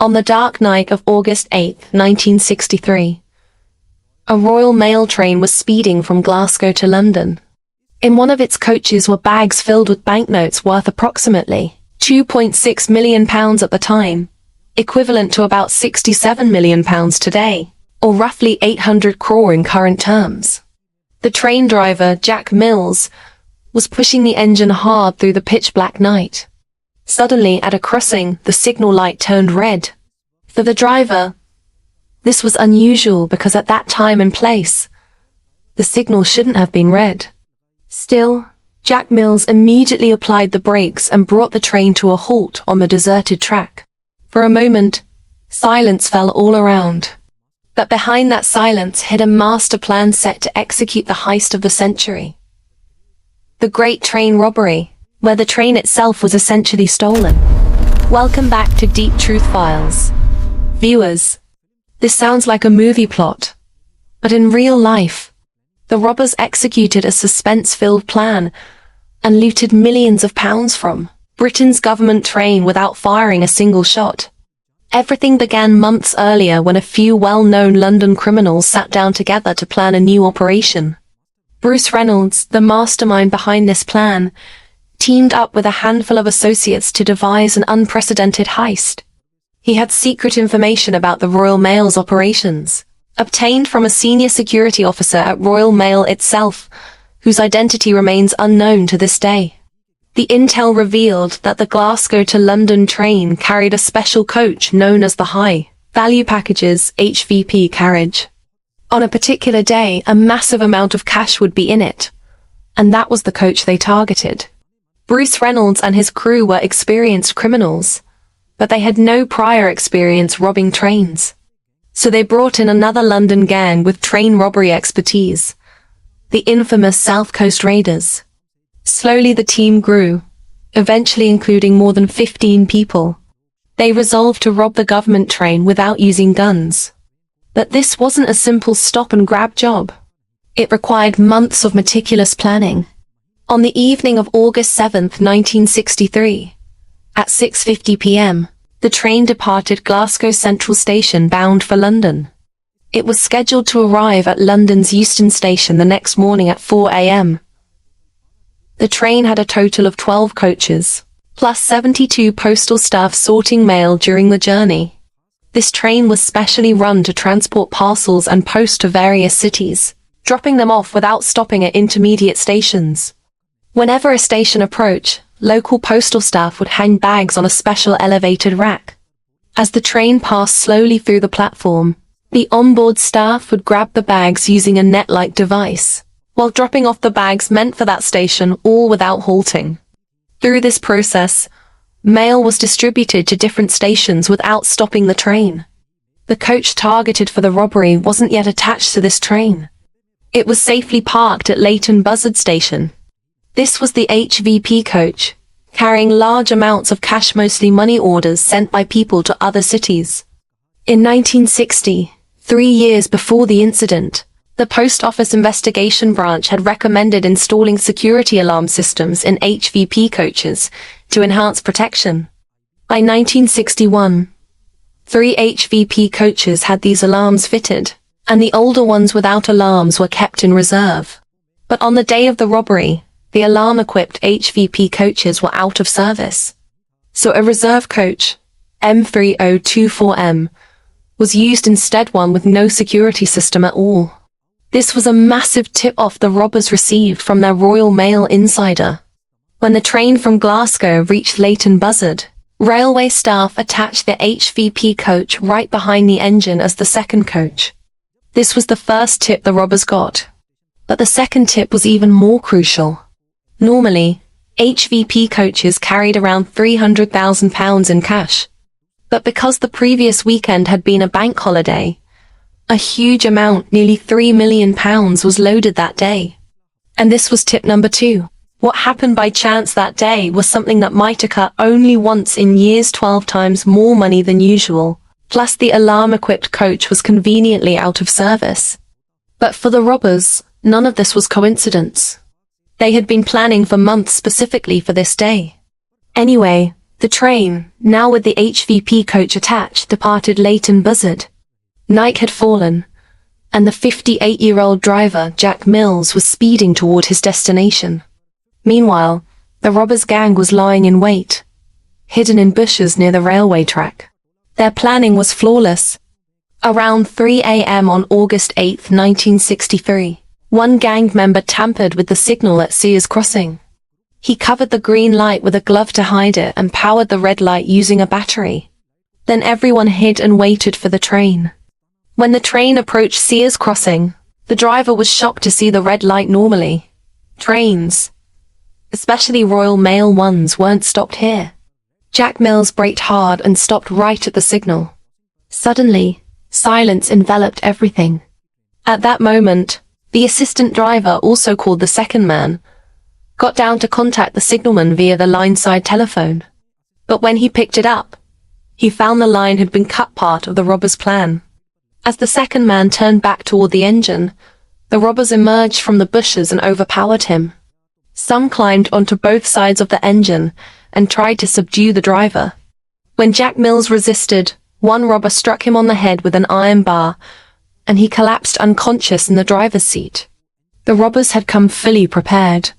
On the dark night of August 8, 1963, a Royal Mail train was speeding from Glasgow to London. In one of its coaches were bags filled with banknotes worth approximately £2.6 million at the time, equivalent to about £67 million today, or roughly 800 crore in current terms. The train driver, Jack Mills, was pushing the engine hard through the pitch-black night. Suddenly, at a crossing, the signal light turned red. For the driver, this was unusual because at that time and place, the signal shouldn't have been red. Still, Jack Mills immediately applied the brakes and brought the train to a halt on the deserted track. For a moment, silence fell all around. But behind that silence hid a master plan set to execute the heist of the century. The Great Train Robbery, where the train itself was essentially stolen. Welcome back to Deep Truth Files. Viewers, this sounds like a movie plot, but in real life, the robbers executed a suspense-filled plan and looted millions of pounds from Britain's government train without firing a single shot. Everything began months earlier when a few well-known London criminals sat down together to plan a new operation. Bruce Reynolds, the mastermind behind this plan, teamed up with a handful of associates to devise an unprecedented heist. He had secret information about the Royal Mail's operations, obtained from a senior security officer at Royal Mail itself, whose identity remains unknown to this day. The intel revealed that the Glasgow to London train carried a special coach known as the High Value Packages HVP carriage. On a particular day, a massive amount of cash would be in it, and that was the coach they targeted. Bruce Reynolds and his crew were experienced criminals, but they had no prior experience robbing trains. So they brought in another London gang with train robbery expertise, the infamous South Coast Raiders. Slowly the team grew, eventually including more than 15 people. They resolved to rob the government train without using guns. But this wasn't a simple stop-and-grab job. It required months of meticulous planning. On the evening of August 7, 1963, at 6:50 p.m., the train departed Glasgow Central Station bound for London. It was scheduled to arrive at London's Euston Station the next morning at 4 a.m. The train had a total of 12 coaches, plus 72 postal staff sorting mail during the journey. This train was specially run to transport parcels and post to various cities, dropping them off without stopping at intermediate stations. Whenever a station approached, local postal staff would hang bags on a special elevated rack. As the train passed slowly through the platform, the onboard staff would grab the bags using a net-like device, while dropping off the bags meant for that station, all without halting. Through this process, mail was distributed to different stations without stopping the train. The coach targeted for the robbery wasn't yet attached to this train. It was safely parked at Leighton Buzzard Station. This was the HVP coach, carrying large amounts of cash, mostly money orders sent by people to other cities. In 1960, 3 years before the incident, the Post Office Investigation Branch had recommended installing security alarm systems in HVP coaches to enhance protection. By 1961, 3 HVP coaches had these alarms fitted, and the older ones without alarms were kept in reserve. But on the day of the robbery, the alarm-equipped HVP coaches were out of service. So a reserve coach, M3024M, was used instead, one with no security system at all. This was a massive tip-off the robbers received from their Royal Mail insider. When the train from Glasgow reached Leighton Buzzard, railway staff attached the HVP coach right behind the engine as the second coach. This was the first tip the robbers got. But the second tip was even more crucial. Normally, HVP coaches carried around £300,000 in cash. But because the previous weekend had been a bank holiday, a huge amount, nearly £3 million, was loaded that day. And this was tip number 2. What happened by chance that day was something that might occur only once in years, 12 times more money than usual. Plus the alarm-equipped coach was conveniently out of service. But for the robbers, none of this was coincidence. They had been planning for months specifically for this day. Anyway, The train, now with the HVP coach attached, departed Leighton Buzzard. Night had fallen, and the 58-year-old driver, Jack Mills, was speeding toward his destination. Meanwhile, the robbers' gang was lying in wait, hidden in bushes near the railway track. Their planning was flawless. Around 3 a.m. on August 8, 1963, one gang member tampered with the signal at Sears Crossing. He covered the green light with a glove to hide it and powered the red light using a battery. Then everyone hid and waited for the train. When the train approached Sears Crossing, the driver was shocked to see the red light normally. Trains, especially Royal Mail ones, weren't stopped here. Jack Mills braked hard and stopped right at the signal. Suddenly, silence enveloped everything. At that moment, the assistant driver, also called the second man, got down to contact the signalman via the line-side telephone. But when he picked it up, he found the line had been cut part of the robbers' plan. As the second man turned back toward the engine, the robbers emerged from the bushes and overpowered him. Some climbed onto both sides of the engine and tried to subdue the driver. When Jack Mills resisted, one robber struck him on the head with an iron bar, and he collapsed unconscious in the driver's seat. The robbers had come fully prepared.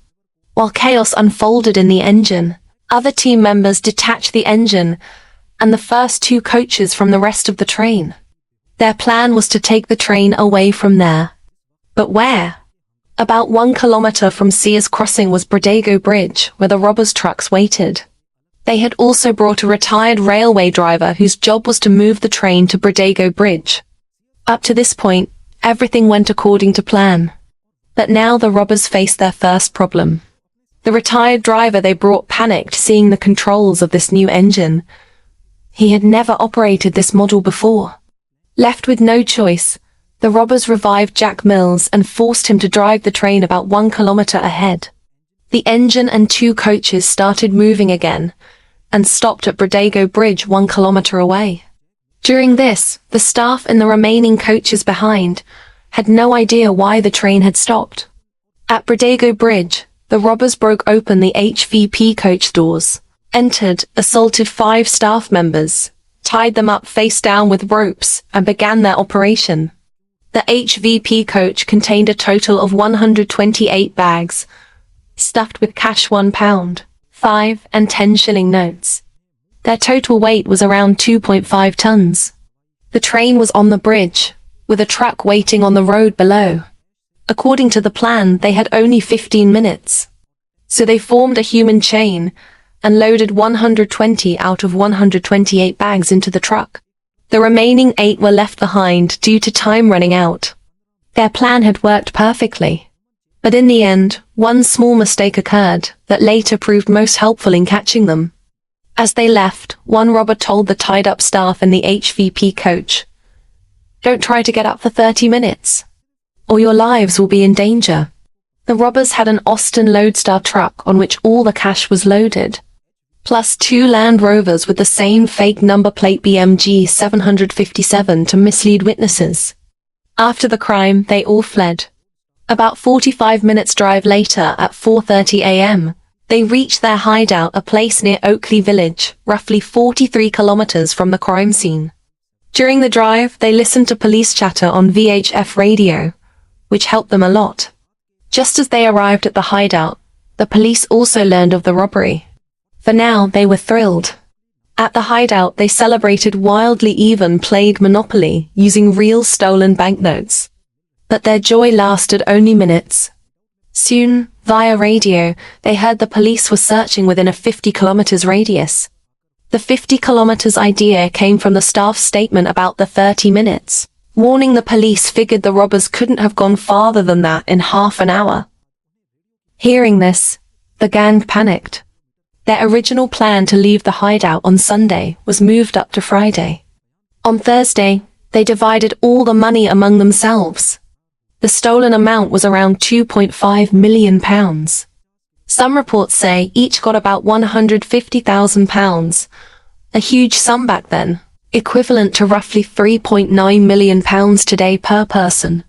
While chaos unfolded in the engine, other team members detached the engine and the first two coaches from the rest of the train. Their plan was to take the train away from there. But where? About 1 kilometer from Sears Crossing was Bradego Bridge, where the robbers' trucks waited. They had also brought a retired railway driver whose job was to move the train to Bradego Bridge. Up to this point, everything went according to plan. But now the robbers faced their first problem. The retired driver they brought panicked seeing the controls of this new engine. He had never operated this model before. Left with no choice, the robbers revived Jack Mills and forced him to drive the train about 1 kilometer ahead. The engine and two coaches started moving again and stopped at Bradego Bridge 1 kilometer away. During this, the staff and the remaining coaches behind had no idea why the train had stopped. At Bradego Bridge, the robbers broke open the HVP coach doors, entered, assaulted 5 staff members, tied them up face down with ropes, and began their operation. The HVP coach contained a total of 128 bags, stuffed with cash £1, 5 and 10 shilling notes. Their total weight was around 2.5 tons. The train was on the bridge, with a truck waiting on the road below. According to the plan, they had only 15 minutes. So they formed a human chain and loaded 120 out of 128 bags into the truck. The remaining 8 were left behind due to time running out. Their plan had worked perfectly. But in the end, one small mistake occurred that later proved most helpful in catching them. As they left, one robber told the tied-up staff in the HVP coach, "Don't try to get up for 30 minutes, or your lives will be in danger." The robbers had an Austin Lodestar truck on which all the cash was loaded, plus 2 Land Rovers with the same fake number plate BMG 757 to mislead witnesses. After the crime, they all fled. About 45 minutes drive later, at 4:30 a.m., they reached their hideout, a place near Oakley Village, roughly 43 kilometers from the crime scene. During the drive, they listened to police chatter on VHF radio, which helped them a lot. Just as they arrived at the hideout, the police also learned of the robbery. For now, they were thrilled. At the hideout, they celebrated wildly, even played Monopoly using real stolen banknotes. But their joy lasted only minutes. Soon, via radio, they heard the police were searching within a 50 kilometers radius. The 50 kilometers idea came from the staff's statement about the 30 minutes, warning the police figured the robbers couldn't have gone farther than that in half an hour. Hearing this, the gang panicked. Their original plan to leave the hideout on Sunday was moved up to Friday. On Thursday, they divided all the money among themselves. The stolen amount was around £2.5 million. Some reports say each got about £150,000, a huge sum back then, equivalent to roughly £3.9 million today per person.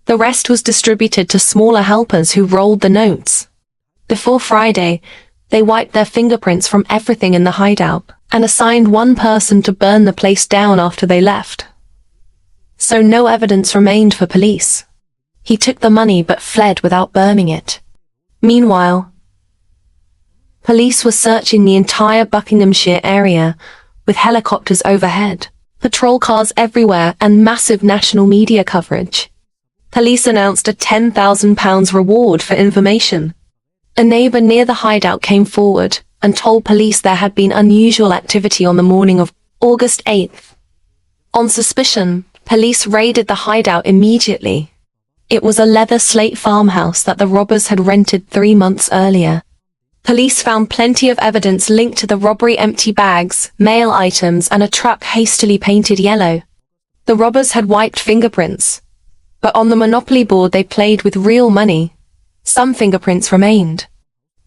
The rest was distributed to smaller helpers who rolled the notes. Before Friday, They wiped their fingerprints from everything in the hideout and assigned one person to burn the place down after they left. So no evidence remained for police. He took the money but fled without burning it. Meanwhile, police were searching the entire Buckinghamshire area with helicopters overhead, patrol cars everywhere, and massive national media coverage. Police announced a £10,000 reward for information. A neighbor near the hideout came forward and told police there had been unusual activity on the morning of August 8th. On suspicion, police raided the hideout immediately. It was a leather slate farmhouse that the robbers had rented 3 months earlier. Police found plenty of evidence linked to the robbery: empty bags, mail items, and a truck hastily painted yellow. The robbers had wiped fingerprints, but on the Monopoly board they played with real money. Some fingerprints remained.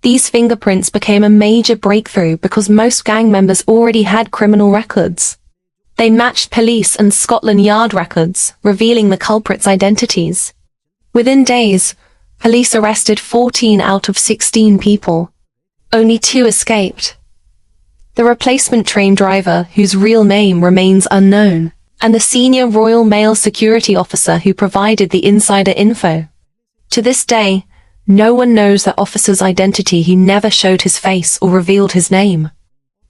These fingerprints became a major breakthrough because most gang members already had criminal records. They matched police and Scotland Yard records, revealing the culprits' identities. Within days, police arrested 14 out of 16 people. Only 2 escaped. The replacement train driver, whose real name remains unknown, and the senior Royal Mail security officer who provided the insider info. To this day, no one knows that officer's identity. He never showed his face or revealed his name.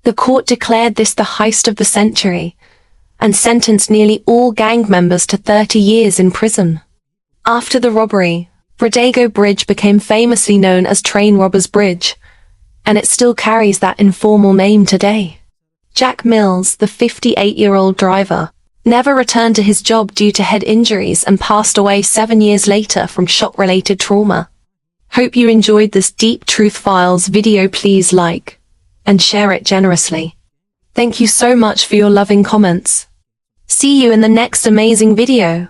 The court declared this the heist of the century, and sentenced nearly all gang members to 30 years in prison. After the robbery, Glasgow Bridge became famously known as Train Robbers Bridge, and it still carries that informal name today. Jack Mills, the 58-year-old driver, never returned to his job due to head injuries and passed away 7 years later from shock-related trauma. Hope you enjoyed this Deep Truth Files video. Please like and share it generously. Thank you so much for your loving comments. See you in the next amazing video.